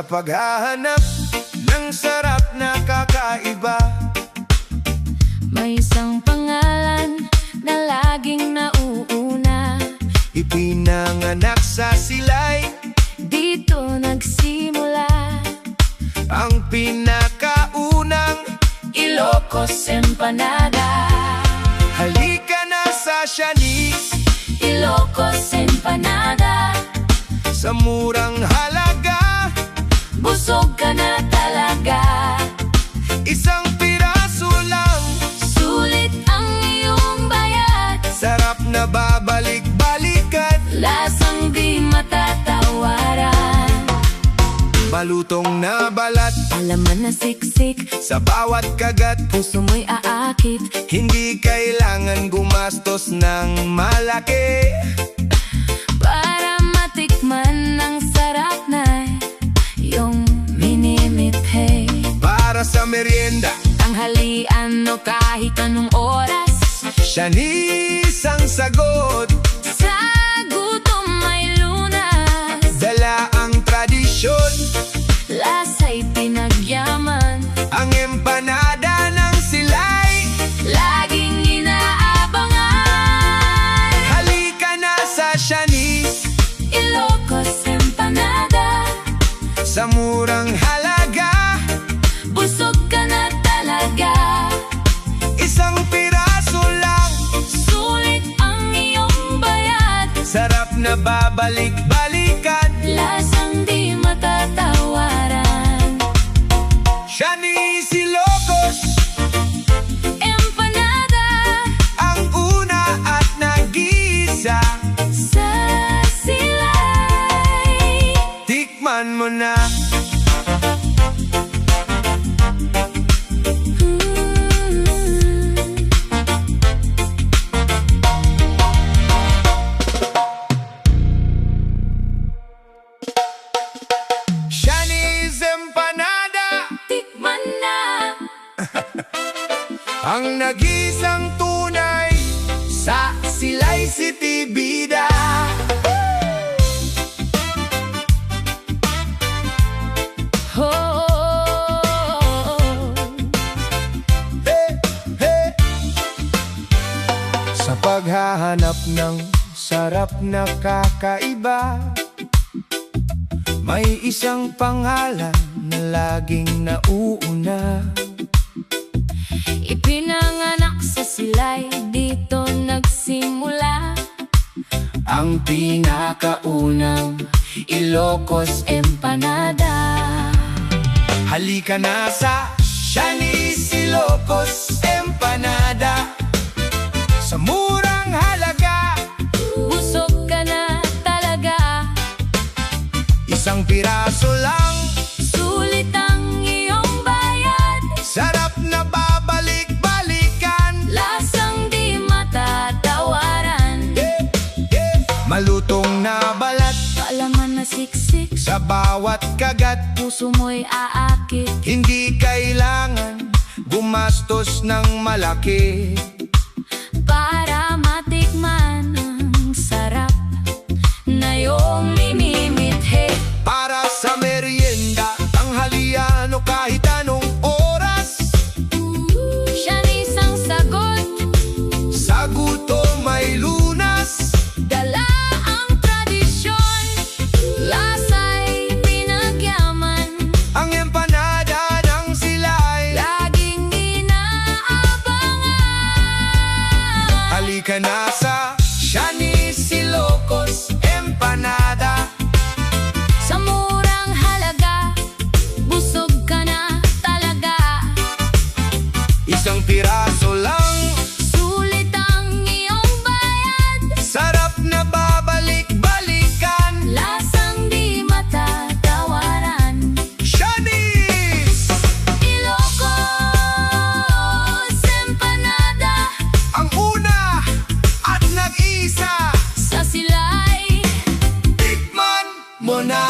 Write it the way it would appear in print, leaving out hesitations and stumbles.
paghahanap ng sarap na kakaiba. May isang pangalan na laging nauuna. Ipinanganak sa Silay, Dito nagsimula ang pinakaunang Ilocos Empanada. halika na sa Sianis. Ilocos Empanada, Sa murang halaga, busog ka na talaga. isang piraso lang, Sulit ang iyong bayad, sarap na babalik-balikan. lasang di matatawaran. Malutong na balat Alaman na siksik, sa bawat kagat, puso mo'y aakit. hindi kailangan gumastos ng malaki. Para matikman ng sarap na iyong minimit-hey. Para sa merienda, Tanghalian o kahit anong oras, Sianis ang sagot. sa gutom may lunas. Dala ang tradisyon, Lasa'y pinagyaman, ang empanada ng Silay. laging inaabangan. Halika na sa Sianis, Ilocos Empanada, sa murang halaga, busog ka na talaga. isang piraso lang, Sulit ang iyong bayad, sarap na babalik-balikan. lasang di matatawaran. Sianis, Ilocos, Empanada, ang una at nag-iisa. sa Silay. Tikman mo na. Sianis Empanada, Tikman na, ang nag-isang tunay sa Silay City Bida. oh. Hey, hey. Sa paghahanap ng sarap na kakaiba, may isang pangalan na laging nauuna. Ipinanganak sa Silay, dito nagsimula Ang pinakaunang Ilocos Empanada. halika na sa Sianis, Ilocos Empanada, sa murang halaga, Busog ka na talaga, isang piraso lang, sulit ang iyong bayad, sarap na babalik-balikan. lasang di matatawaran. Malutong na balat Kaalaman na siksik, sa bawat kagat, puso mo'y aakit. hindi kailangan gumastos ng malaki. Para matikman ang sarap na iyong minimit-hey. Para sa merienda, tanghalian o kahit anong oras, Sianis ang sagot, sa gutom may lunas. dala ang tradisyon, lasa'y pinagyaman, Ang empanada ng Silay, laging inaabangan. halika na sa Sianis, Ilocos Empanada, Sa murang halaga, busog ka na talaga. isang piraso lang, Sulit ang iyong bayad, sarap na babalik-balikan. lasang di matatawaran. Sianis, Ilocos Empanada, ang una at nag-isa. sa Silay. Tikman mo na.